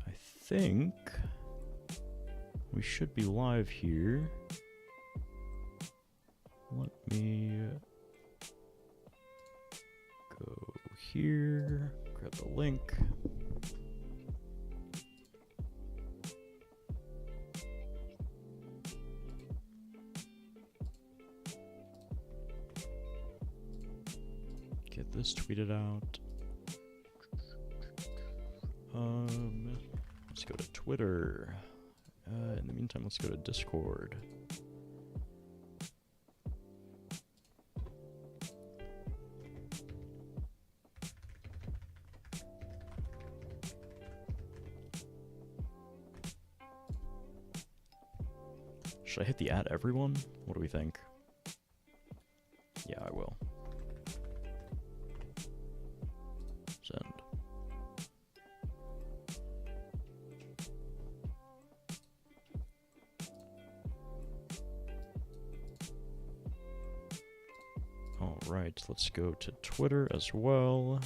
I think we should be live here. Let me go here, grab the link. Get this tweeted out. Let's go to Twitter. In the meantime, let's go to Discord. Should I hit the @, everyone? What do we think? Yeah, I will. Send. All right, let's go to Twitter as well.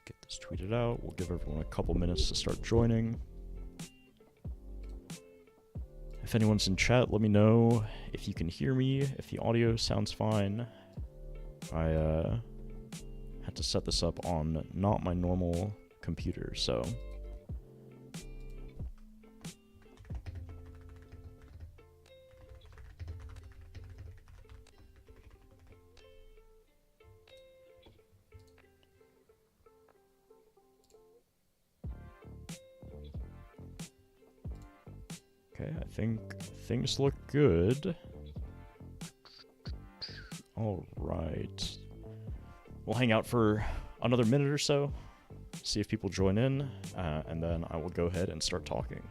Get this tweeted out. We'll give everyone a couple minutes to start joining. If anyone's in chat, let me know if you can hear me, if the audio sounds fine. I had to set this up on not my normal computer, so. Okay, I think things look good. All right. We'll hang out for another minute or so, see if people join in, and then I will go ahead and start talking.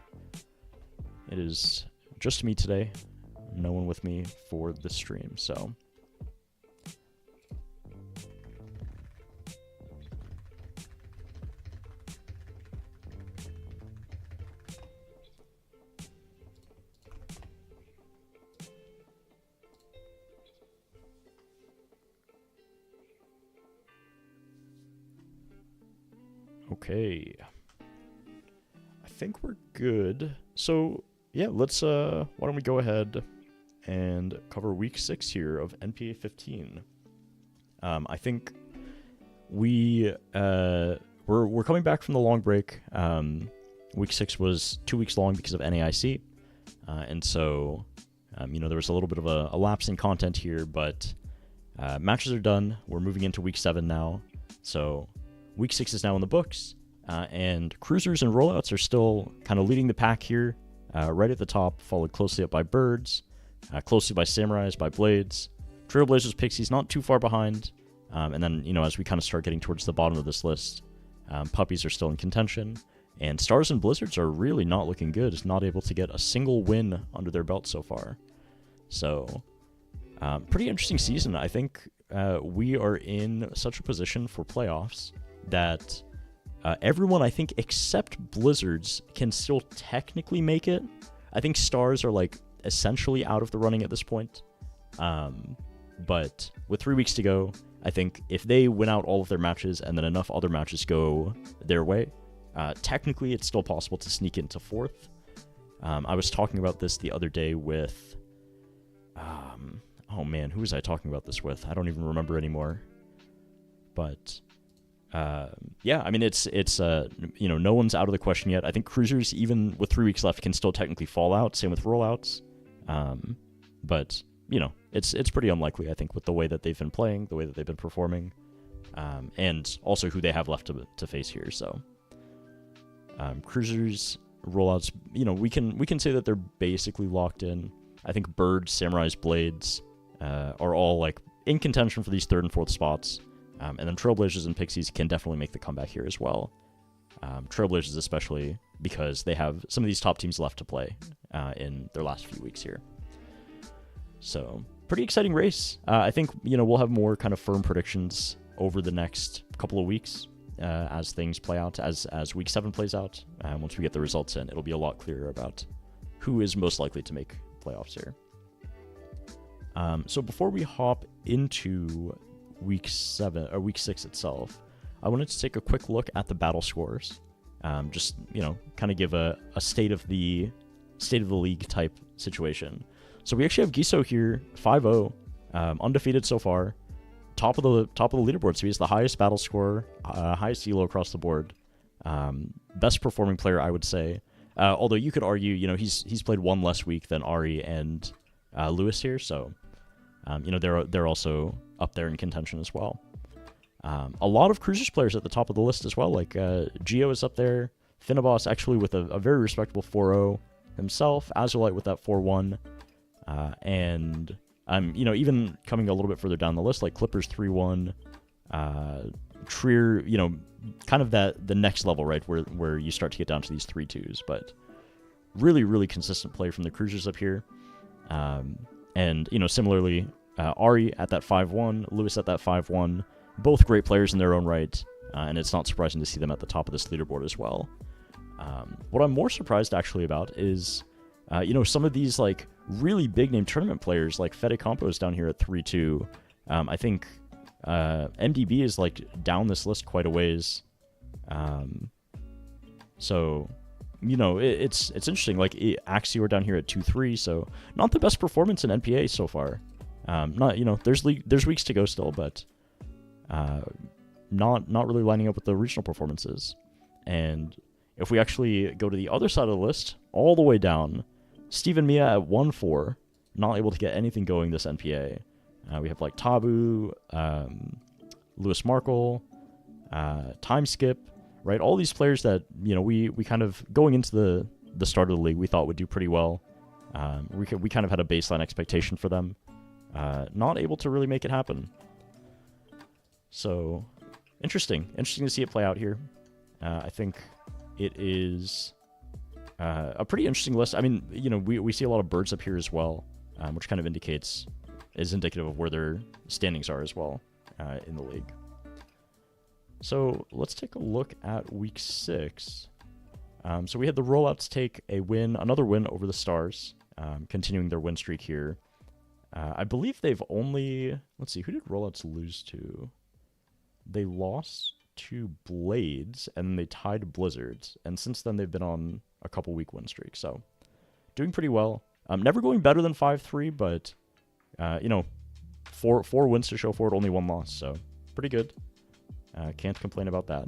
It is just me today, no one with me for the stream, so. Okay, I think we're good. So yeah, let's why don't we go ahead and cover week 6 here of NPA 15. I think we're coming back from the long break. Week 6 was 2 weeks long because of NAIC, and so there was a little bit of a lapse in content here, but matches are done. We're moving into week 7 now, so. Week 6 is now in the books, and cruisers and rollouts are still kind of leading the pack here, right at the top, followed closely up by birds, closely by samurais, by blades, trailblazers, pixies not too far behind, and then, as we kind of start getting towards the bottom of this list, puppies are still in contention, and stars and blizzards are really not looking good. It's not able to get a single win under their belt so far. So, pretty interesting season. I think we are in such a position for playoffs that everyone, I think, except Blizzards, can still technically make it. I think Stars are, essentially out of the running at this point. But with 3 weeks to go, I think if they win out all of their matches and then enough other matches go their way, technically it's still possible to sneak into 4th. I was talking about this the other day with... oh man, who was I talking about this with? I don't even remember anymore. But... yeah, I mean, it's no one's out of the question yet. I think cruisers, even with 3 weeks left, can still technically fall out. Same with rollouts. But, it's pretty unlikely, I think, with the way that they've been playing, the way that they've been performing, and also who they have left to face here. So, cruisers, rollouts, we can say that they're basically locked in. I think birds, samurais, blades, are all, in contention for these 3rd and 4th spots. And then Trailblazers and Pixies can definitely make the comeback here as well. Trailblazers especially because they have some of these top teams left to play in their last few weeks here. So, pretty exciting race. I think, we'll have more kind of firm predictions over the next couple of weeks as things play out, as week 7 plays out. Once we get the results in, it'll be a lot clearer about who is most likely to make playoffs here. So before we hop into week 6 itself, I wanted to take a quick look at the battle scores. Just, kind of give a state of the league type situation. So we actually have Giso here, 5-0, undefeated so far, top of the leaderboard. So he has the highest battle score, highest elo across the board, best performing player, I would say. Although you could argue, he's played one less week than Ari and Lewis here, so they're also up there in contention as well. A lot of Cruisers players at the top of the list as well, like Geo is up there, Finnaboss actually with a very respectable 4-0 himself, Azulite with that 4-1, and even coming a little bit further down the list, like Clippers 3-1, Trier, kind of the next level, right, where you start to get down to these 3-2s, but really, really consistent play from the Cruisers up here. And, similarly, Ari at that 5-1, Lewis at that 5-1, both great players in their own right, and it's not surprising to see them at the top of this leaderboard as well. What I'm more surprised actually about is, some of these like really big name tournament players like Fede Campos down here at 3-2. I think MDB is like down this list quite a ways. So, it's interesting. Like Axior down here at 2-3, so not the best performance in NPA so far. There's weeks to go still, but not really lining up with the regional performances. And if we actually go to the other side of the list, all the way down, Stephen Mia at 1-4, not able to get anything going this NPA. We have like Tabu, Lewis Markle, Time Skip, right? All these players that, we kind of, going into the start of the league, we thought would do pretty well. We kind of had a baseline expectation for them. Not able to really make it happen. So, interesting to see it play out here. I think it is a pretty interesting list. I mean, we see a lot of birds up here as well, which kind of is indicative of where their standings are as well in the league. So let's take a look at week 6. So we had the Rollouts take another win over the Stars, continuing their win streak here. I believe they've only, let's see, who did Rollouts lose to? They lost to Blades, and then they tied Blizzards, and since then they've been on a couple week win streak, so doing pretty well. Never going better than 5-3, but, four wins to show for it, only one loss, so pretty good. Can't complain about that.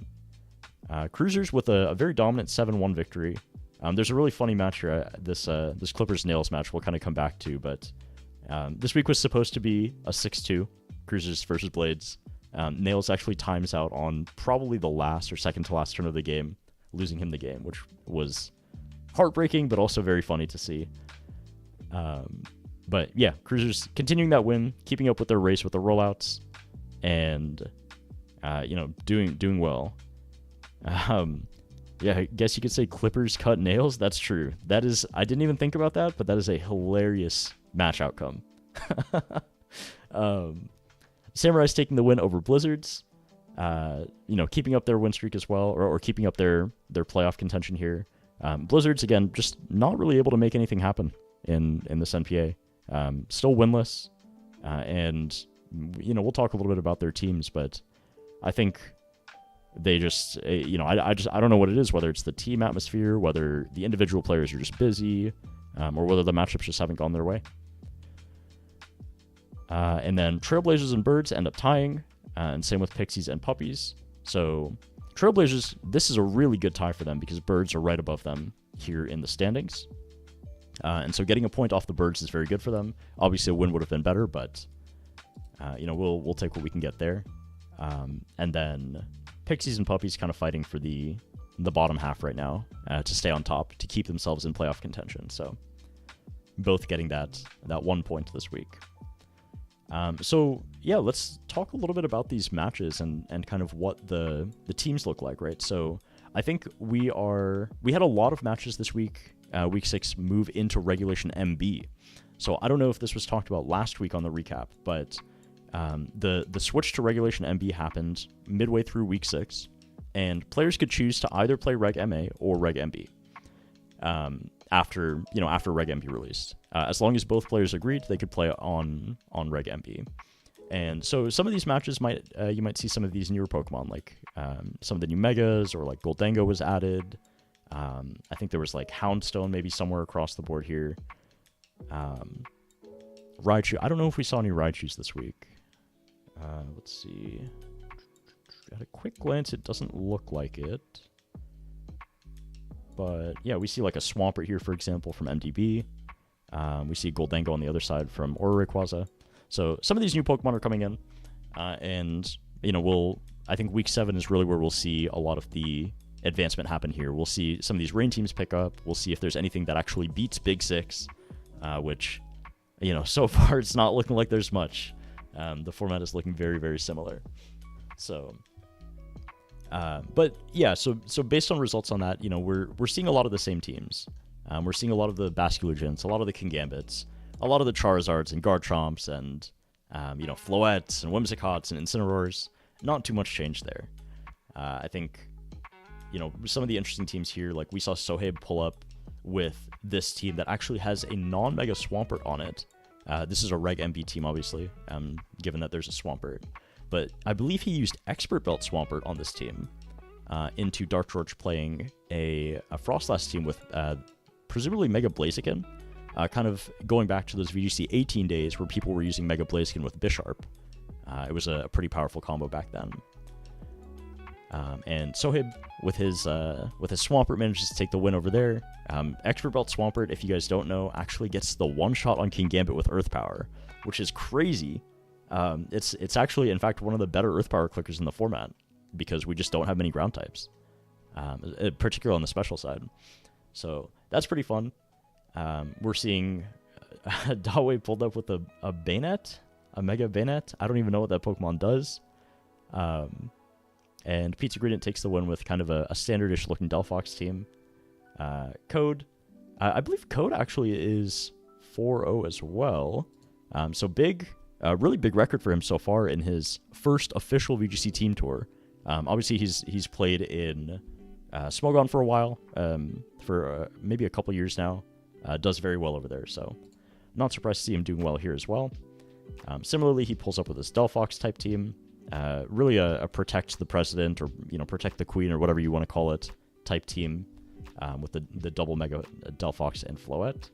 Cruisers with a very dominant 7-1 victory. There's a really funny match here, this Clippers-Nails match we'll kind of come back to, but this week was supposed to be a 6-2, Cruisers versus Blades. Nails actually times out on probably the last or second to last turn of the game, losing him the game, which was heartbreaking, but also very funny to see. But yeah, Cruisers continuing that win, keeping up with their race with the rollouts, and doing well. Yeah, I guess you could say Clippers cut Nails. That's true. That is, I didn't even think about that, but that is a hilarious match outcome. Samurai's taking the win over Blizzards, keeping up their win streak as well, or keeping up their playoff contention here. Blizzards, again, just not really able to make anything happen in this NPA. Still winless, and, we'll talk a little bit about their teams, but I think they just, I don't know what it is, whether it's the team atmosphere, whether the individual players are just busy, or whether the matchups just haven't gone their way. And then Trailblazers and Birds end up tying, and same with Pixies and Puppies. So Trailblazers, this is a really good tie for them because Birds are right above them here in the standings. And so getting a point off the Birds is very good for them. Obviously a win would have been better, but we'll take what we can get there. And then Pixies and Puppies kind of fighting for the bottom half right now to stay on top, to keep themselves in playoff contention. So both getting that 1 point this week. So yeah, let's talk a little bit about these matches and kind of what the teams look like, right? So I think we had a lot of matches this week, week 6 move into regulation MB. So I don't know if this was talked about last week on the recap, but the switch to regulation MB happened midway through week 6, and players could choose to either play Reg MA or Reg MB after Reg MB released. As long as both players agreed, they could play on Reg MB. And so some of these matches you might see some of these newer Pokemon, like some of the new Megas, or like Goldango was added. I think there was like Houndstone maybe somewhere across the board here. Raichu. I don't know if we saw any Raichus this week. Let's see. At a quick glance, it doesn't look like it. But yeah, we see like a Swampert here, for example, from MDB. We see Goldango on the other side from Aura Rayquaza. So some of these new Pokemon are coming in. And, you know, I think Week 7 is really where we'll see a lot of the advancement happen here. We'll see some of these rain teams pick up. We'll see if there's anything that actually beats Big 6, which, you know, so far it's not looking like there's much. The format is looking very, very similar. So, but yeah, so based on results on that, you know, we're seeing a lot of the same teams. We're seeing a lot of the Basculogents, a lot of the Kingambits, a lot of the Charizards and Garchomps and, you know, Floettes and Whimsicots and Incineroars. Not too much change there. I think, you know, some of the interesting teams here, like we saw Sohaib pull up with this team that actually has a non-Mega Swampert on it. This is a Reg MB team, obviously, given that there's a Swampert. But I believe he used Expert Belt Swampert on this team into Dark George playing a Frostlass team with presumably Mega Blaziken, kind of going back to those VGC 18 days where people were using Mega Blaziken with Bisharp. It was a pretty powerful combo back then. And Sohaib, with his Swampert, manages to take the win over there. Expert Belt Swampert, if you guys don't know, actually gets the one-shot on Kingambit with Earth Power, which is crazy. It's actually, in fact, one of the better Earth Power clickers in the format, because we just don't have many ground types, particularly on the special side. So that's pretty fun. We're seeing Dawei pulled up with a Bayonet, a Mega Bayonet. I don't even know what that Pokemon does. And Pizza Gradient takes the win with kind of a standardish looking Delphox team. Code, I believe Code actually is 4-0 as well. So big, really big record for him so far in his first official VGC team tour. Obviously he's played in Smogon for a while, for maybe a couple years now. Does very well over there, so not surprised to see him doing well here as well. Similarly, he pulls up with his Delphox type team. Really a protect the president, or, you know, protect the queen, or whatever you want to call it, type team, with the double Mega Delphox and Floette.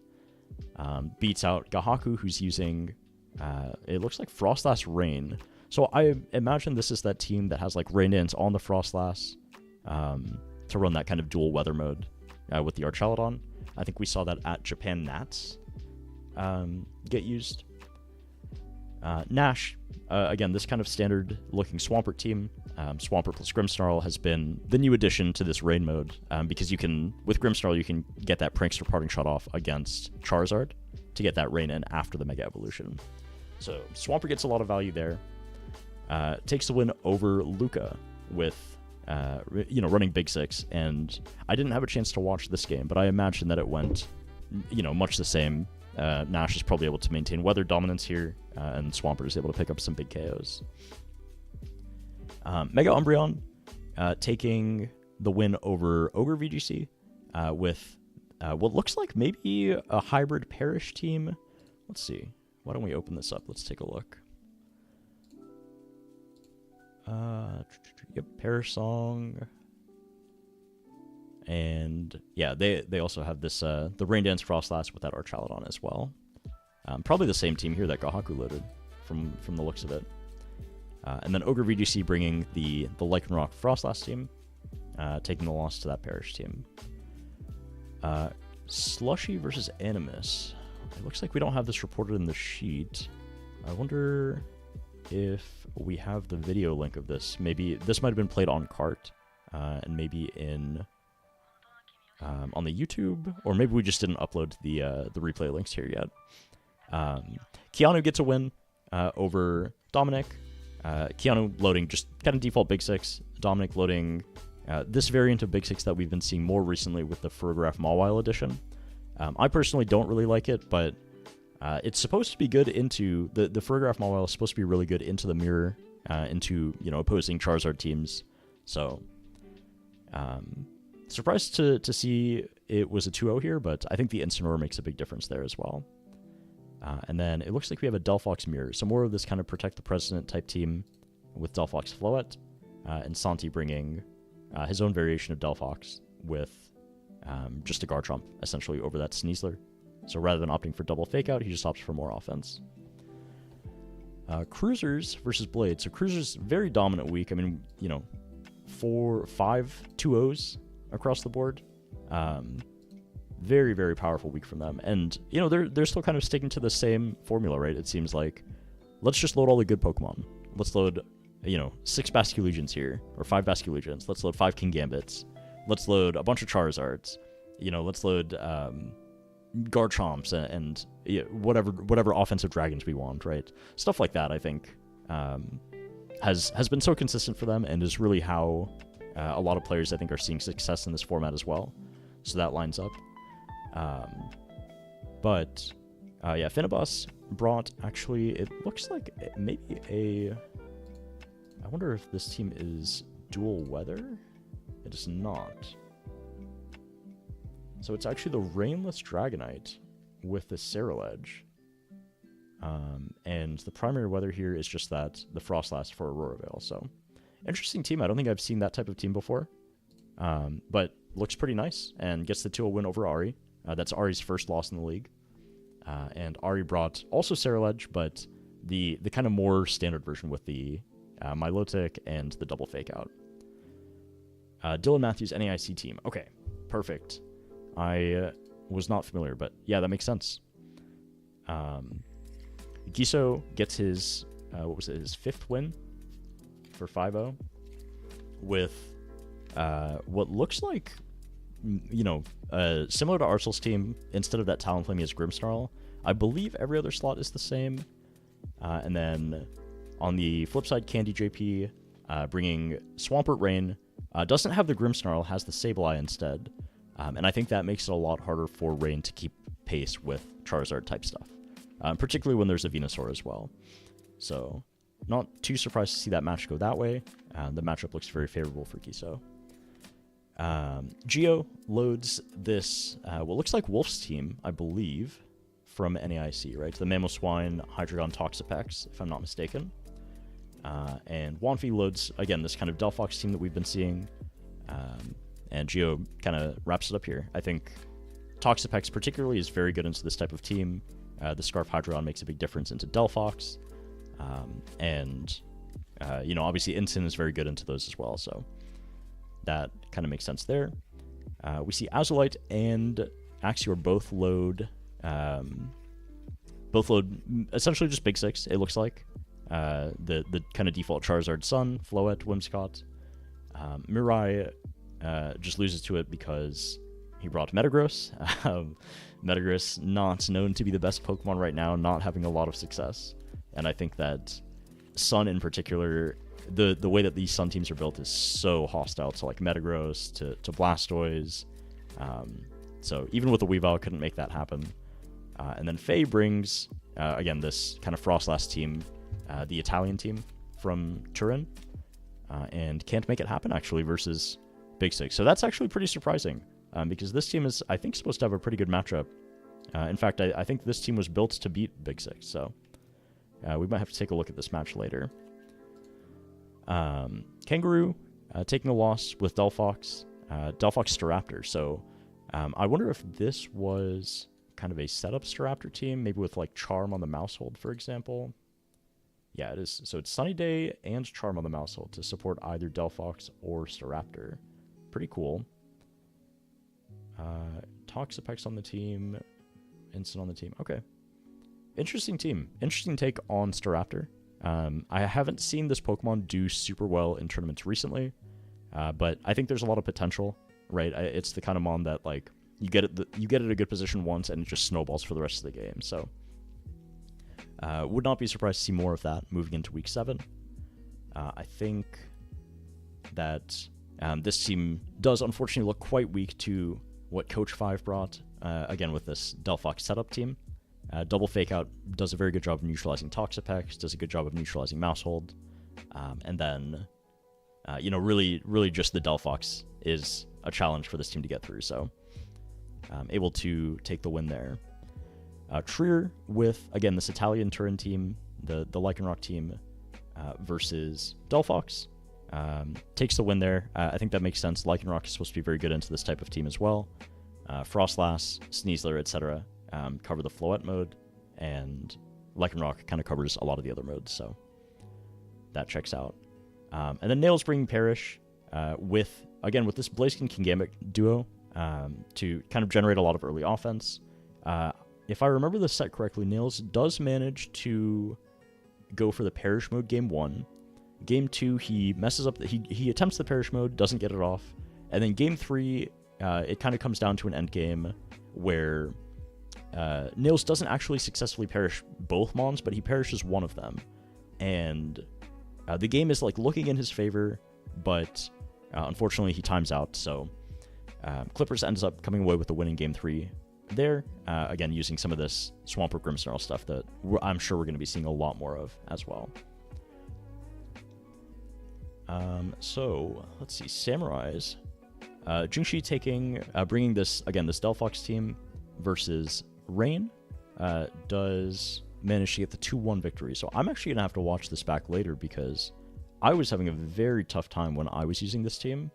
Beats out Gahaku, who's using, it looks like Frostlass Rain. So I imagine this is that team that has like Rain Dance on the Frostlass, to run that kind of dual weather mode with the Archelodon. I think we saw that at Japan Nats get used. Nash, again, this kind of standard looking Swampert team. Swampert plus Grimmsnarl has been the new addition to this rain mode, because you can, with Grimmsnarl, you can get that Prankster Parting Shot off against Charizard to get that rain in after the Mega Evolution. So Swampert gets a lot of value there. Takes the win over Luca with, you know, running Big 6, and I didn't have a chance to watch this game, but I imagine that it went, you know, much the same. Nash is probably able to maintain weather dominance here, and Swampert is able to pick up some big KOs. Mega Umbreon taking the win over Ogre VGC with what looks like maybe a hybrid Parish team. Let's see. Why don't we open this up? Let's take a look. Yep, Parish Song. And yeah, they also have this the Rain Dance Frostlass with that Archelodon as well. Probably the same team here that Gahaku loaded from the looks of it. And then Ogre VGC bringing the Lycanroc Frostlass team, taking the loss to that Parish team. Slushy versus Animus. It looks like we don't have this reported in the sheet. I wonder if we have the video link of this. Maybe this might have been played on cart, and maybe in on the YouTube, or maybe we just didn't upload the replay links here yet. Keanu gets a win over Dominic. Keanu loading just kind of default Big 6. Dominic loading this variant of Big 6 that we've been seeing more recently with the Ferrograph Mawile edition. I personally don't really like it, but it's supposed to be good into the Ferrograph Mawile is supposed to be really good into the mirror, into, you know, opposing Charizard teams. So surprised to see it was a 2-0 here, but I think the Incineroar makes a big difference there as well. And then it looks like we have a Delphox mirror, so more of this kind of protect the president type team with Delphox Floette, and Santi bringing his own variation of Delphox with just a Garchomp essentially over that Sneasler. So rather than opting for double fake out, he just opts for more offense. Cruisers versus Blade. So Cruisers, very dominant week. I mean, 5 2-0s across the board. Very, very powerful week from them. And, they're still kind of sticking to the same formula, right? It seems like, let's just load all the good Pokemon. Let's load, 6 Basculegions here, or 5 Basculegions. Let's load 5 Kingambits. Let's load a bunch of Charizards. Let's load Garchomps and whatever offensive dragons we want, right? Stuff like that, I think, has been so consistent for them and is really how a lot of players, I think, are seeing success in this format as well. So that lines up. But Finibus brought, actually, it looks like maybe I wonder if this team is dual weather? It is not. So it's actually the Rainless Dragonite with the Ceruledge. And the primary weather here is just that, the Frostlass for Aurora Veil. So, interesting team. I don't think I've seen that type of team before. But looks pretty nice and gets the 2-0 win over Ari. That's Ari's first loss in the league. And Ari brought also Ceruledge, but the kind of more standard version with the Milotic and the double fake out. Dylan Matthews NAIC team. Okay, perfect. I was not familiar, but yeah, that makes sense. Giso gets his, his 5th win for 5-0 with what looks like, similar to Arsenal's team. Instead of that Talonflame, he has Grimmsnarl. I believe every other slot is the same. And then on the flip side, Candy JP bringing Swampert Rain. Doesn't have the Grimmsnarl, has the Sableye instead. And I think that makes it a lot harder for Rain to keep pace with Charizard type stuff. Particularly when there's a Venusaur as well. So, not too surprised to see that match go that way. The matchup looks very favorable for Giso. Geo loads this, what looks like Wolf's team, I believe, from NAIC, right? The Mamoswine, Hydreigon, Toxapex, if I'm not mistaken. And Wanfi loads, again, this kind of Delphox team that we've been seeing. And Geo kind of wraps it up here. I think Toxapex particularly is very good into this type of team. The Scarf Hydreigon makes a big difference into Delphox. Obviously Incin is very good into those as well, so that kind of makes sense there. We see Azulite and Axior both load essentially just Big Six, it looks like. The kind of default Charizard Sun, Floette, Whimsicott. Mirai just loses to it because he brought Metagross. Metagross, not known to be the best Pokemon right now, not having a lot of success. And I think that Sun in particular, the way that these Sun teams are built is so hostile to like Metagross, to Blastoise. So even with the Weavile, couldn't make that happen. And then Faye brings, again, this kind of Frostlass team, the Italian team from Turin, and can't make it happen, actually, versus Big Six. So that's actually pretty surprising, because this team is, I think, supposed to have a pretty good matchup. In fact, I think this team was built to beat Big Six, so we might have to take a look at this match later. Kangaroo taking a loss with Delphox Staraptor. So I wonder if this was kind of a setup Staraptor team, maybe with like Charm on the Mousehold, for example. Yeah, it is. So it's Sunny Day and Charm on the Mousehold to support either Delphox or Staraptor. Pretty cool. Toxapex on the team, Instant on the team. Okay. Interesting team. Interesting take on Staraptor. I haven't seen this Pokemon do super well in tournaments recently, but I think there's a lot of potential, right? It's the kind of mon that, like, you get it a good position once and it just snowballs for the rest of the game. So would not be surprised to see more of that moving into Week 7. I think that this team does unfortunately look quite weak to what Coach 5 brought, again with this Delphox setup team. Double Fake Out does a very good job of neutralizing Toxapex, does a good job of neutralizing Mousehold, and then, really just the Delphox is a challenge for this team to get through, so able to take the win there. Trier with, again, this Italian Turin team, the Lycanroc team, versus Delphox. Takes the win there. I think that makes sense. Lycanroc is supposed to be very good into this type of team as well. Frostlass, Sneasler, etc. Cover the Floette mode, and Lycanroc kind of covers a lot of the other modes, so that checks out. And then Nails bringing Perish with this Blaziken Kingambit duo to kind of generate a lot of early offense. If I remember the set correctly, Nails does manage to go for the Perish mode game 1. Game 2, he messes up. He attempts the Perish mode, doesn't get it off. And then game 3, it kind of comes down to an end game where Nails doesn't actually successfully perish both Mons, but he perishes one of them. And the game is like looking in his favor, but unfortunately he times out. So Clippers ends up coming away with the win in game 3 there. Again, using some of this Swampert Grimmsnarl stuff that I'm sure we're going to be seeing a lot more of as well. So let's see, Samurais. Jingxi bringing this Delphox team versus Rain, does manage to get the 2-1 victory. So I'm actually going to have to watch this back later because I was having a very tough time when I was using this team,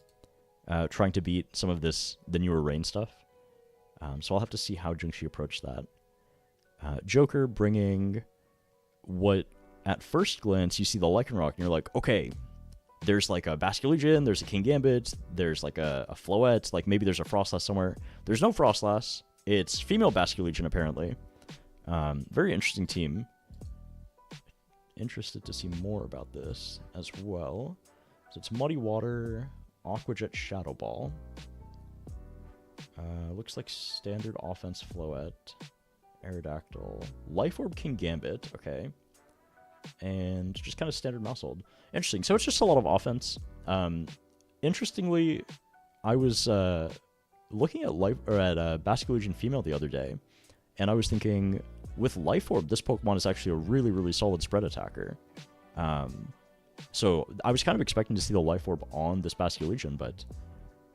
trying to beat some of the newer Rain stuff. So I'll have to see how Jingxi approached that. Joker bringing what, at first glance, you see the Lycanroc and you're like, okay, there's like a Basculegion, there's a Kingambit, there's like a Floette, like maybe there's a Frostlass somewhere. There's no Frostlass. It's female Basculegion, apparently. Very interesting team. Interested to see more about this as well. So it's Muddy Water, Aquajet Shadow Ball. Looks like standard offense Floette, Aerodactyl, Life Orb Kingambit, okay. And just kind of standard Mousehold. Interesting. So it's just a lot of offense. Interestingly, I was looking at Basculegion female the other day, and I was thinking, with Life Orb, this Pokemon is actually a really, really solid spread attacker. So I was kind of expecting to see the Life Orb on this Basculegion, but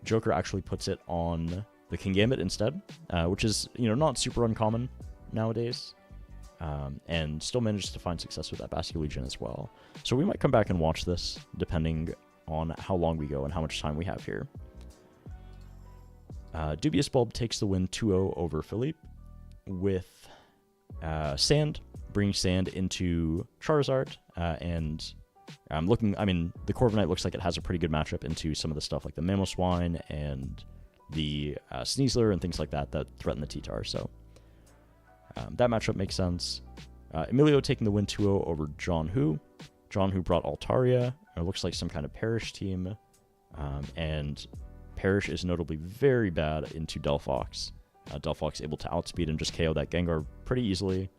Joker actually puts it on the Kingambit instead, which is, not super uncommon nowadays. And still managed to find success with that Basculegion as well. So we might come back and watch this, depending on how long we go and how much time we have here. Dubious Bulb takes the win 2-0 over Philippe, with Sand, bringing Sand into Charizard, and the Corviknight looks like it has a pretty good matchup into some of the stuff like the Mamoswine and the Sneasler and things like that threaten the T-Tar, so that matchup makes sense. Emilio taking the win 2-0 over John Hu. John Hu brought Altaria. It looks like some kind of Perish team. And Perish is notably very bad into Delphox. Delphox able to outspeed and just KO that Gengar pretty easily.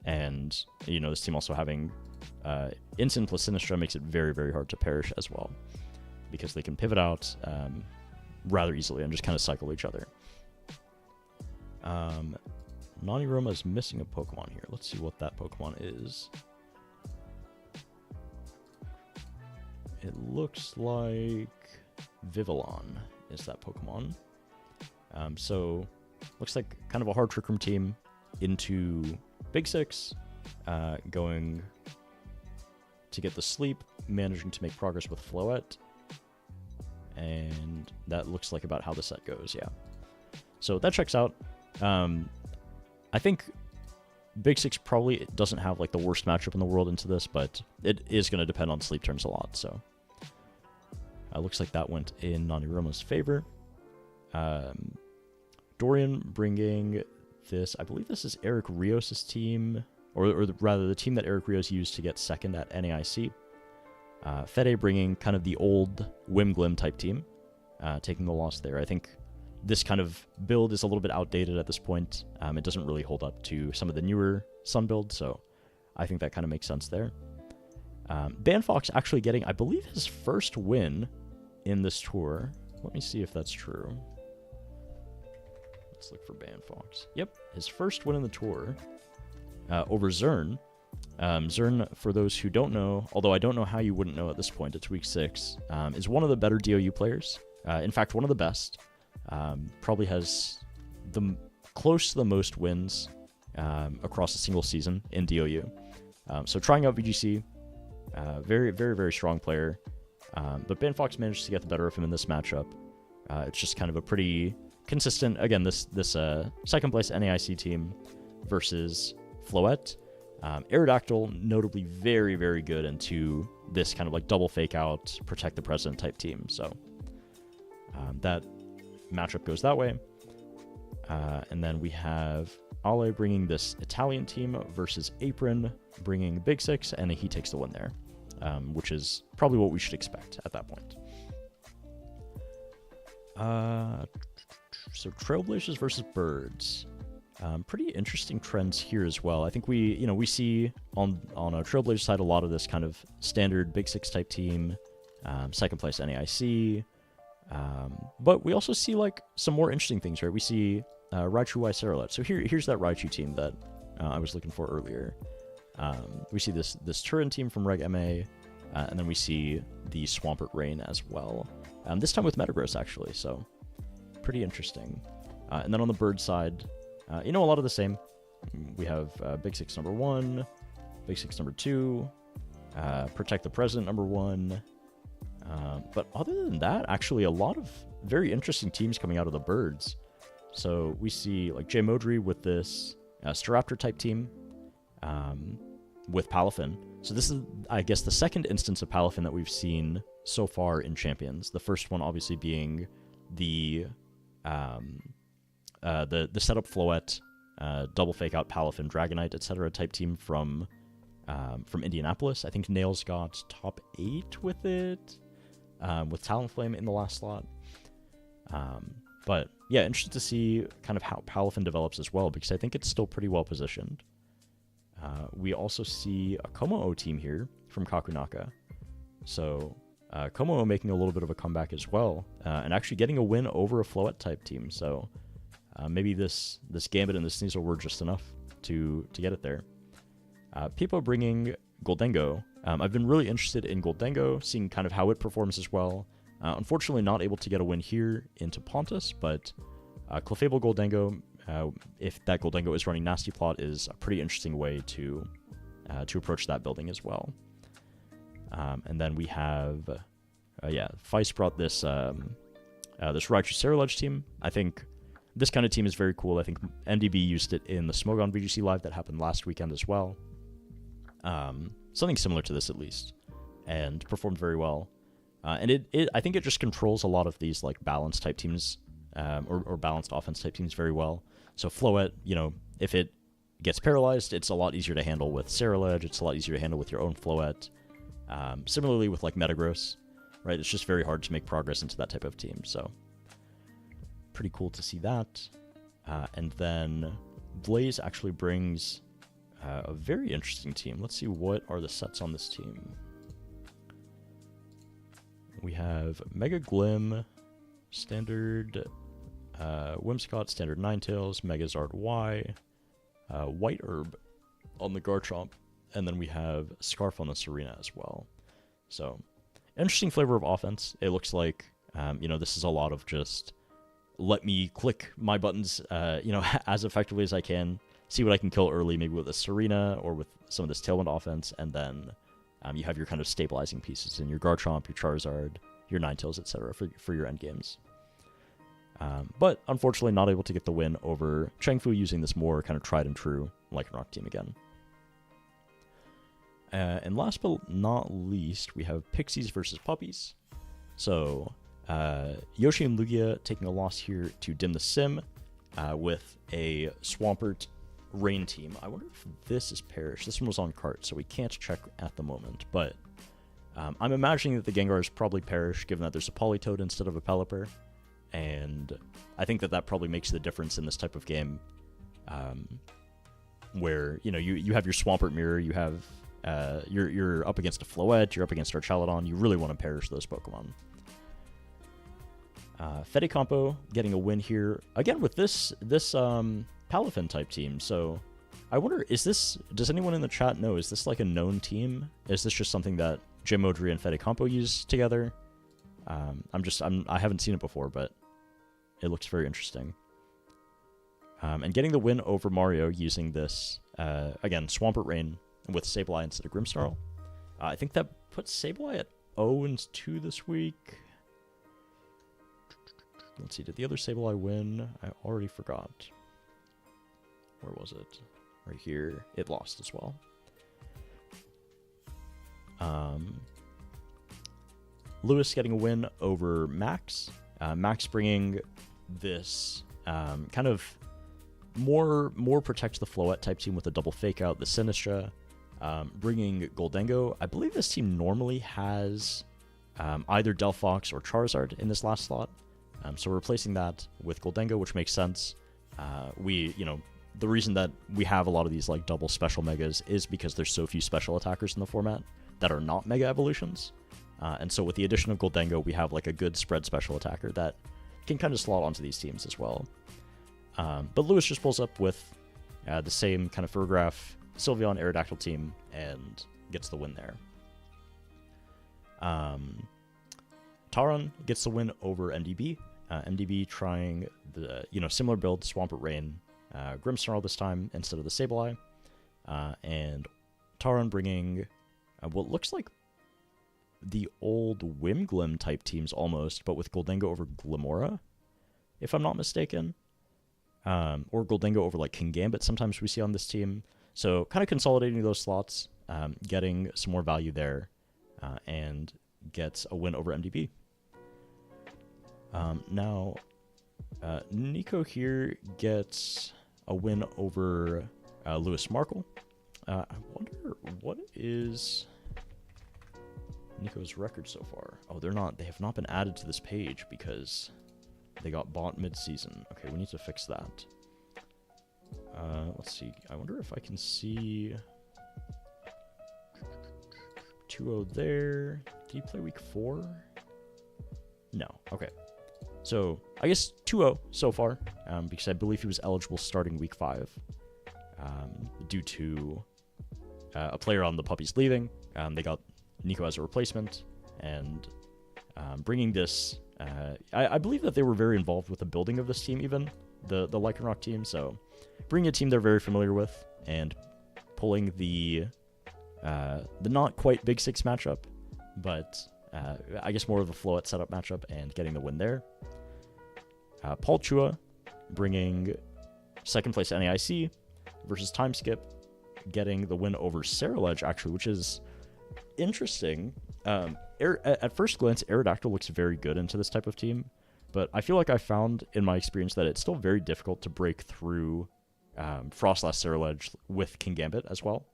And, this team also having Instant plus Sinistra makes it very, very hard to Perish as well, because they can pivot out rather easily and just kind of cycle each other. Noniroma is missing a Pokemon here. Let's see what that Pokemon is. It looks like Vivillon is that Pokemon. So looks like kind of a hard Trick Room team into Big Six, going to get the sleep, managing to make progress with Floette, and that looks like about how the set goes, yeah. So that checks out. I think Big Six probably doesn't have like the worst matchup in the world into this, but it is going to depend on sleep turns a lot, so looks like that went in Naniroma's favor. Dorian bringing this, I believe this is Eric Rios' team, or rather the team that Eric Rios used to get second at NAIC. Fede bringing kind of the old Wimglim type team, taking the loss there. I think this kind of build is a little bit outdated at this point. It doesn't really hold up to some of the newer Sun builds, so I think that kind of makes sense there. Banfox actually getting, I believe, his first win in this tour. Let me see if that's true. Let's look for Banfox. Yep, his first win in the tour over Zern. Zern, for those who don't know, although I don't know how you wouldn't know at this point, it's week 6, is one of the better DOU players. In fact, one of the best. Probably has close to the most wins across a single season in DOU. So trying out VGC, very, very, very strong player. But Banfox managed to get the better of him in this matchup. It's just kind of a pretty consistent, again, this second place NAIC team versus Floette. Aerodactyl, notably very, very good into this kind of like double fake out, protect the president type team. So that matchup goes that way. And then we have Ale bringing this Italian team versus Apron bringing Big Six, and he takes the win there, which is probably what we should expect at that point. So Trailblazers versus Birds. Pretty interesting trends here as well. I think we see on a Trailblazer side a lot of this kind of standard Big Six type team, second place NAIC, but we also see like some more interesting things, right? We see Raichu Y Saralet. So here's that Raichu team that I was looking for earlier. We see this Turin team from Reg MA, and then we see the Swampert Rain as well. This time with Metagross actually, so pretty interesting. And then on the Bird side, a lot of the same. We have Big Six number 1, Big Six number 2, Protect the President number 1. But other than that, actually a lot of very interesting teams coming out of the Birds. So we see like Jay Modry with this Staraptor type team with Palafin. So this is, I guess, the second instance of Palafin that we've seen so far in Champions. The first one obviously being the setup Floette, double fake out Palafin, Dragonite, etc. type team from Indianapolis. I think Nails got top 8 with it, with Talonflame in the last slot. But yeah, interested to see kind of how Palafin develops as well, because I think it's still pretty well positioned. We also see a Komo-O team here from Kakunaka. So Komo-O making a little bit of a comeback as well, and actually getting a win over a Floette type team. So maybe this Gambit and this Sneasel were just enough to get it there. Pipo bringing Goldengo. I've been really interested in Goldengo, seeing kind of how it performs as well. Unfortunately, not able to get a win here into Pontus, but Clefable Goldengo, if that Goldengo is running Nasty Plot, is a pretty interesting way to approach that building as well. And then we have, Feist brought this this Raichu Cerulege team. I think this kind of team is very cool. I think MDB used it in the Smogon VGC Live that happened last weekend as well. Something similar to this at least, and performed very well. And I think it just controls a lot of these like balanced type teams, or balanced offense type teams very well. So Floette, if it gets paralyzed, it's a lot easier to handle with Cerulege. It's a lot easier to handle with your own Floette. Similarly with like Metagross, right? It's just very hard to make progress into that type of team. So pretty cool to see that. And then Blaze actually brings a very interesting team. Let's see, what are the sets on this team? We have Mega Glim, Standard Whimsicott, Standard Ninetales, Megazard Y, White Herb on the Garchomp, and then we have Scarf on the Serena as well. So, interesting flavor of offense. It looks like, this is a lot of just let me click my buttons, as effectively as I can, see what I can kill early, maybe with a Serena or with some of this Tailwind offense, and then you have your kind of stabilizing pieces in your Garchomp, your Charizard, your Ninetales, etc. for your end games. But unfortunately not able to get the win over Chengfu using this more kind of tried and true Lycanroc team again. And last but not least, we have Pixies versus Puppies. So Yoshi and Lugia taking a loss here to Dim the Sim with a Swampert Rain team. I wonder if this is Perish. This one was on cart, so we can't check at the moment, but I'm imagining that the Gengar is probably Perish, given that there's a Politoed instead of a Pelipper, and I think that probably makes the difference in this type of game, where you have your Swampert mirror, you have you're up against a Floette, you're up against our Chaladon, you really want to Perish those Pokemon. Fedicompo getting a win here again with this Palafin type team. So I wonder, does anyone in the chat know, is this like a known team? Is this just something that Jim Modry and Fedicompo use together? I haven't seen it before, but it looks very interesting. And getting the win over Mario using this, again, Swampert Rain with Sableye instead of Grimmsnarl. I think that puts Sableye at 0-2 this week. Let's see, did the other Sableye win? I already forgot. Where was it? Right here. It lost as well. Lewis getting a win over Max. Max bringing this kind of more protect the Floette type team with a double fake out, the Sinistra. Bringing Goldengo. I believe this team normally has either Delphox or Charizard in this last slot. So we're replacing that with Goldengo, which makes sense. The reason that we have a lot of these like double special megas is because there's so few special attackers in the format that are not mega evolutions. And so with the addition of Goldengo, we have like a good spread special attacker that can kind of slot onto these teams as well. But Lewis just pulls up with the same kind of Fergraph, Sylveon, Aerodactyl team and gets the win there. Taron gets the win over MDB. MDB trying the similar build, Swampert Rain, Grimmsnarl this time instead of the Sableye, and Taron bringing what looks like the old Wimglim type teams almost, but with Goldengo over Glimmora, if I'm not mistaken, or Goldengo over like Kingambit sometimes we see on this team. So kind of consolidating those slots, getting some more value there, and gets a win over MDB. Now, Nico here gets a win over Lewis Markle. I wonder what is Nico's record so far. Oh, they have not been added to this page because they got bought mid-season. Okay, we need to fix that. Let's see. I wonder if I can see 2-0 there. Did he play week 4? No. Okay. So I guess 2-0 so far, because I believe he was eligible starting week 5 due to a player on the Puppies leaving. They got Nico as a replacement, and bringing this. I believe that they were very involved with the building of this team, even the Lycanroc team. So bringing a team they're very familiar with and pulling the not quite Big Six matchup, but I guess more of a Floette setup matchup and getting the win there. Paul Chua bringing second place NAIC versus Timeskip, getting the win over Ceruledge, actually, which is interesting. At first glance, Aerodactyl looks very good into this type of team, but I feel like I found in my experience that it's still very difficult to break through Frostlass Ceruledge with Kingambit as well.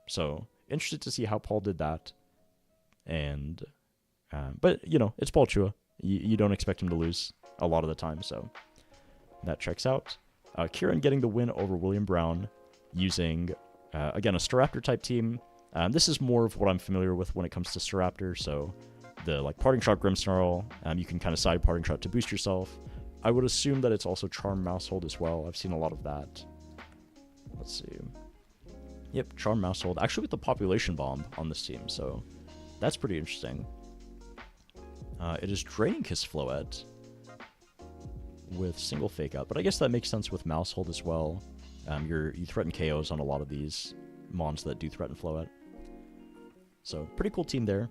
So interested to see how Paul did that. And but it's Paul Chua. You don't expect him to lose a lot of the time, so that checks out. Kieran getting the win over William Brown using again a Staraptor type team. This is more of what I'm familiar with when it comes to Staraptor. So the like Parting Shot Grimmsnarl, you can kind of side Parting Shot to boost yourself. I would assume that it's also Charm Mousehold as well. I've seen a lot of that. Let's see. Yep, Charm Mousehold. Actually with the Population Bomb on this team, so that's pretty interesting. It is draining his Floette with single fake out, but I guess that makes sense with Mousehold as well. You threaten KOs on a lot of these mons that do threaten Floette. So pretty cool team there.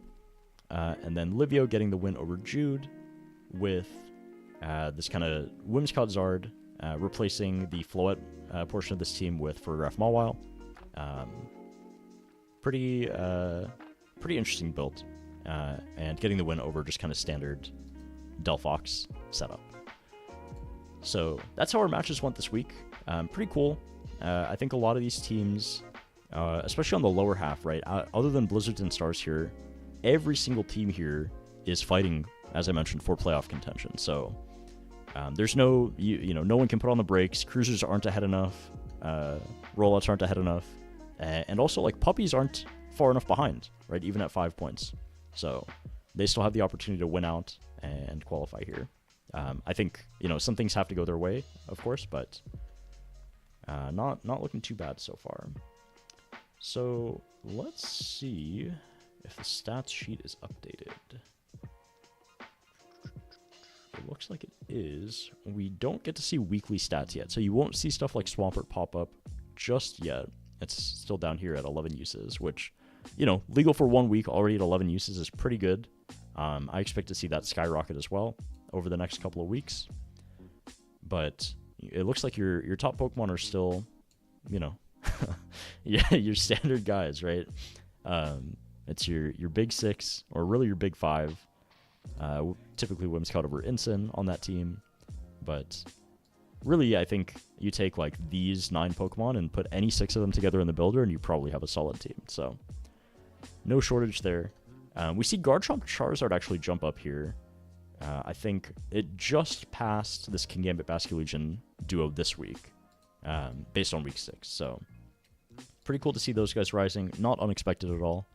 And then Livio getting the win over Jude with this kind of Whimsicott Zard, replacing the Floette portion of this team with Fergraph Mawile. Pretty interesting build. And getting the win over just kind of standard Delphox setup. So that's how our matches went this week. Pretty cool. I think a lot of these teams, especially on the lower half, right, other than Blizzards and Stars here, every single team here is fighting, as I mentioned, for playoff contention. So there's no, no one can put on the brakes. Cruisers aren't ahead enough. Rollouts aren't ahead enough. And also, like, Puppies aren't far enough behind, right, even at 5 points. So they still have the opportunity to win out and qualify here. I think, some things have to go their way, of course, but not looking too bad so far. So let's see if the stats sheet is updated. It looks like it is. We don't get to see weekly stats yet, so you won't see stuff like Swampert pop up just yet. It's still down here at 11 uses, which, legal for 1 week, already at 11 uses is pretty good. I expect to see that skyrocket as well over the next couple of weeks. But it looks like your top Pokemon are still, yeah, your standard guys, right? It's your big 6, or really your big 5. Typically Whimsicott over Ensign on that team. But really, I think you take like these 9 Pokemon and put any 6 of them together in the builder, and you probably have a solid team. So no shortage there. We see Garchomp Charizard actually jump up here. I think it just passed this Kingambit Basculegion duo this week, based on week 6. So pretty cool to see those guys rising. Not unexpected at all.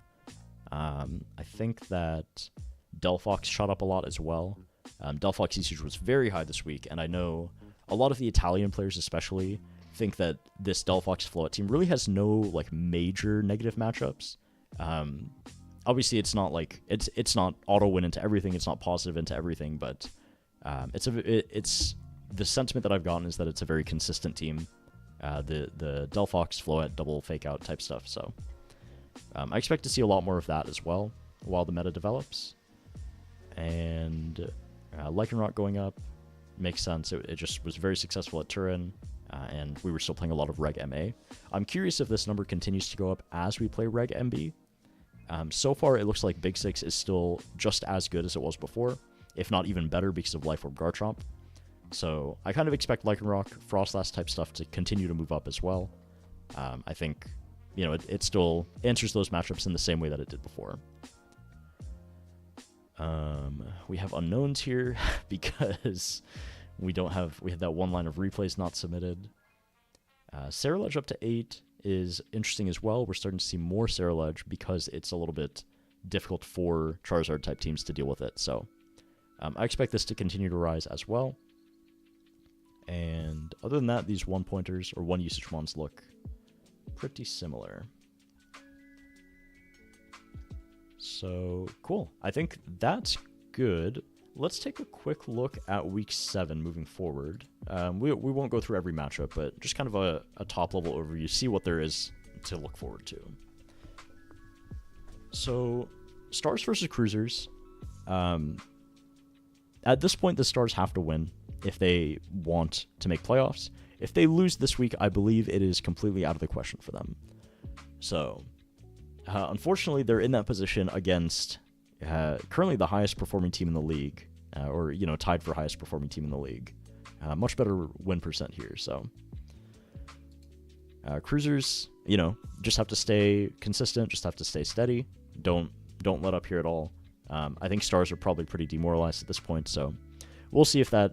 I think that Delphox shot up a lot as well. Delphox usage was very high this week, and I know a lot of the Italian players especially think that this Delphox Float team really has no like major negative matchups. Obviously, it's not like it's not auto win into everything. It's not positive into everything, but it's the sentiment that I've gotten is that it's a very consistent team. The Delphox Float double fake out type stuff. So I expect to see a lot more of that as well while the meta develops. And Lycanroc going up makes sense. It just was very successful at Turin, and we were still playing a lot of Reg MA. I'm curious if this number continues to go up as we play Reg MB. So far, it looks like Big 6 is still just as good as it was before, if not even better because of Life Orb Garchomp. So I kind of expect Lycanroc, Frostlass type stuff to continue to move up as well. I think, it still answers those matchups in the same way that it did before. We have unknowns here because we had that one line of replays not submitted. Cerulege up to 8 is interesting as well. We're starting to see more Cerulege because it's a little bit difficult for Charizard type teams to deal with it. So I expect this to continue to rise as well. And other than that, these 1-pointers or 1 usage ones look pretty similar. So cool. I think that's good. Let's take a quick look at week 7 moving forward. We won't go through every matchup, but just kind of a top level overview, see what there is to look forward to. So Stars versus Cruisers. At this point, the Stars have to win if they want to make playoffs. If they lose this week, I believe it is completely out of the question for them. So unfortunately, they're in that position against currently the highest performing team in the league, or tied for highest performing team in the league. Much better win percent here. So Cruisers, just have to stay consistent, just have to stay steady. Don't let up here at all. I think Stars are probably pretty demoralized at this point, so we'll see if they're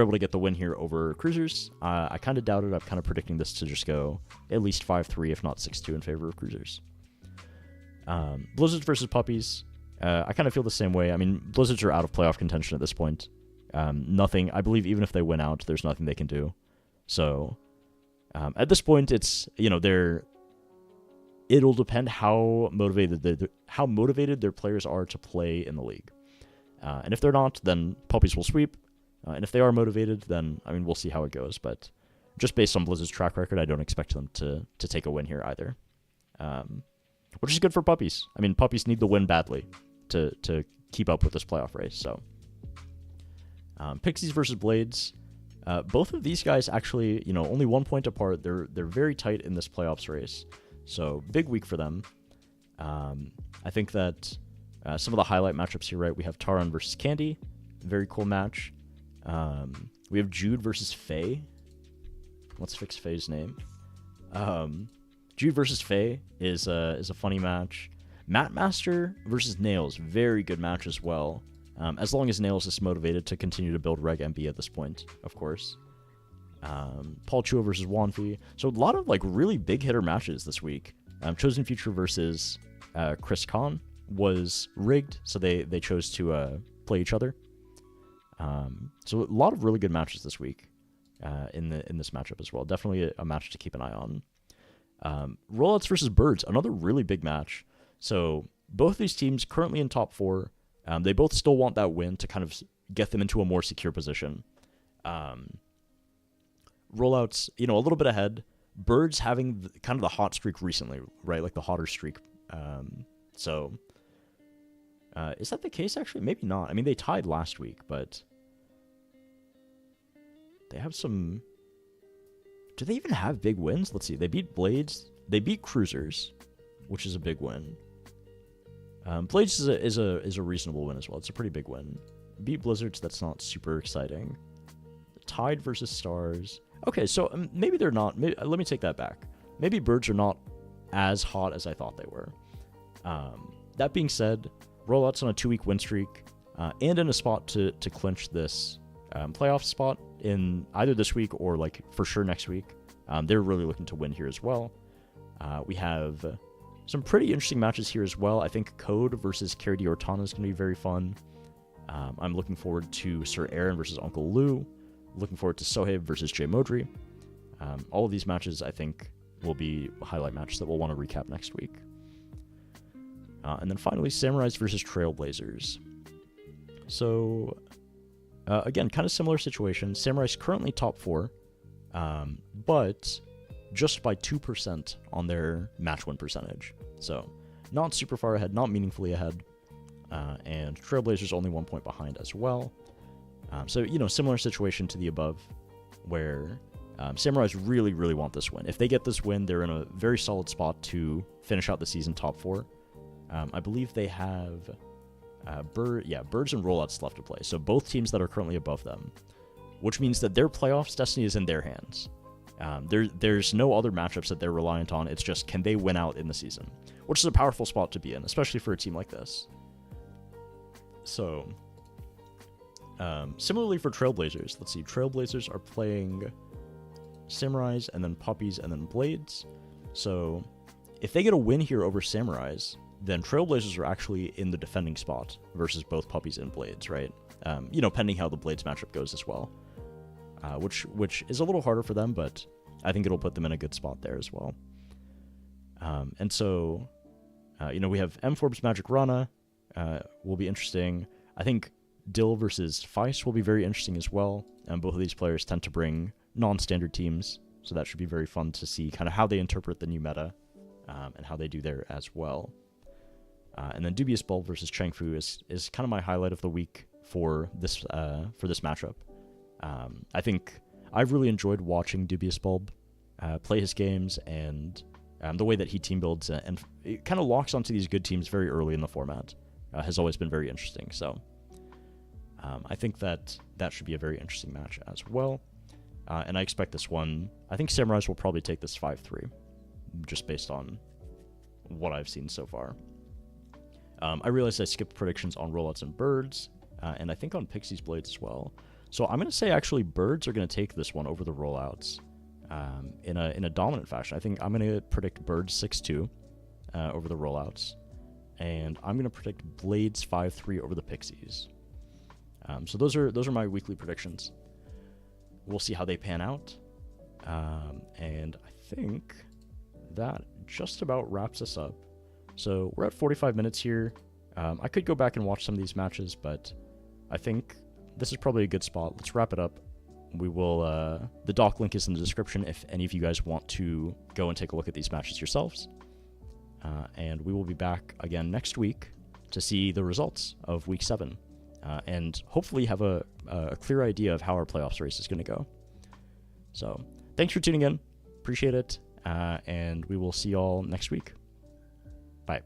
able to get the win here over Cruisers. I kind of doubt it. I'm kind of predicting this to just go at least 5-3, if not 6-2 in favor of Cruisers. Blizzards versus Puppies. I kind of feel the same way. I mean, Blizzards are out of playoff contention at this point. Nothing, I believe even if they win out, there's nothing they can do. So at this point, it's, it'll depend how motivated their players are to play in the league. And if they're not, then Puppies will sweep. And if they are motivated, then, we'll see how it goes. But just based on Blizzard's track record, I don't expect them to take a win here either. Which is good for Puppies. Puppies need the win badly to keep up with this playoff race. So, Pixies versus Blades. Both of these guys actually, only 1 point apart. They're very tight in this playoffs race. So, big week for them. I think that some of the highlight matchups here, right? We have Taran versus Candy. Very cool match. We have Jude versus Faye. Let's fix Faye's name. Jude versus Faye is a funny match. Matt Master versus Nails, very good match as well. As long as Nails is motivated to continue to build Reg MB at this point, of course. Paul Chua versus Wanfi. So a lot of really big hitter matches this week. Chosen Future versus Chris Khan was rigged, so they chose to play each other. So a lot of really good matches this week in this matchup as well. Definitely a match to keep an eye on. Rollouts versus Birds, another really big match. So both these teams currently in top 4. They both still want that win to kind of, get them into a more secure position. Rollouts, a little bit ahead. Birds having kind of the hot streak recently, right? Like the hotter streak. So is that the case, actually? Maybe not. I mean, they tied last week, but they have some... Do they even have big wins? Let's see. They beat Blades. They beat Cruisers, which is a big win. Blades is a reasonable win as well. It's a pretty big win. Beat Blizzards. That's not super exciting. Tied versus Stars. Okay, so maybe they're not. Let me take that back. Maybe Birds are not as hot as I thought they were. That being said, Rollouts on a 2-week win streak and in a spot to clinch this playoff spot in either this week or like for sure next week. They're really looking to win here as well. We have some pretty interesting matches here as well. I think Code versus Carrie Ortana is going to be very fun. I'm looking forward to Sir Aaron versus Uncle Lou. Looking forward to Sohaib versus Jay Modri. All of these matches, I think, will be highlight matches that we'll want to recap next week. And then finally, Samurais versus Trailblazers. So, again, kind of similar situation. Samurais currently top 4, but just by 2% on their match win percentage. So, not super far ahead, not meaningfully ahead. And Trailblazers only 1 point behind as well. So, similar situation to the above, where Samurais really, really want this win. If they get this win, they're in a very solid spot to finish out the season top 4. I believe they have Birds and Rollouts left to play. So both teams that are currently above them, which means that their playoffs destiny is in their hands. There's no other matchups that they're reliant on. It's just, can they win out in the season? Which is a powerful spot to be in, especially for a team like this. So, similarly for Trailblazers, let's see. Trailblazers are playing Samurais and then Puppies and then Blades. So, if they get a win here over Samurais, then Trailblazers are actually in the defending spot versus both Puppies and Blades, right? Pending how the Blades matchup goes as well. Which is a little harder for them, but I think it'll put them in a good spot there as well. And so, we have M. Forbes Magic Rana will be interesting. I think Dill versus Feist will be very interesting as well. And both of these players tend to bring non-standard teams, so that should be very fun to see kind of how they interpret the new meta and how they do there as well. And then Dubious Bulb versus Chengfu is kind of my highlight of the week for this matchup. I think I've really enjoyed watching Dubious Bulb play his games, and the way that he team builds and it kind of locks onto these good teams very early in the format has always been very interesting. So I think that should be a very interesting match as well. And I expect this one, I think Samurais will probably take this 5-3, just based on what I've seen so far. I realized I skipped predictions on Rollouts and Birds, and I think on Pixies Blades as well. So I'm going to say actually Birds are going to take this one over the Rollouts in a dominant fashion. I think I'm going to predict Birds 6-2 over the Rollouts, and I'm going to predict Blades 5-3 over the Pixies. So those are my weekly predictions. We'll see how they pan out, and I think that just about wraps us up. So we're at 45 minutes here. I could go back and watch some of these matches, but I think this is probably a good spot. Let's wrap it up. We will, the doc link is in the description if any of you guys want to go and take a look at these matches yourselves. And we will be back again next week to see the results of week 7. And hopefully have a clear idea of how our playoffs race is going to go. So thanks for tuning in. Appreciate it. And we will see y'all next week. Bye.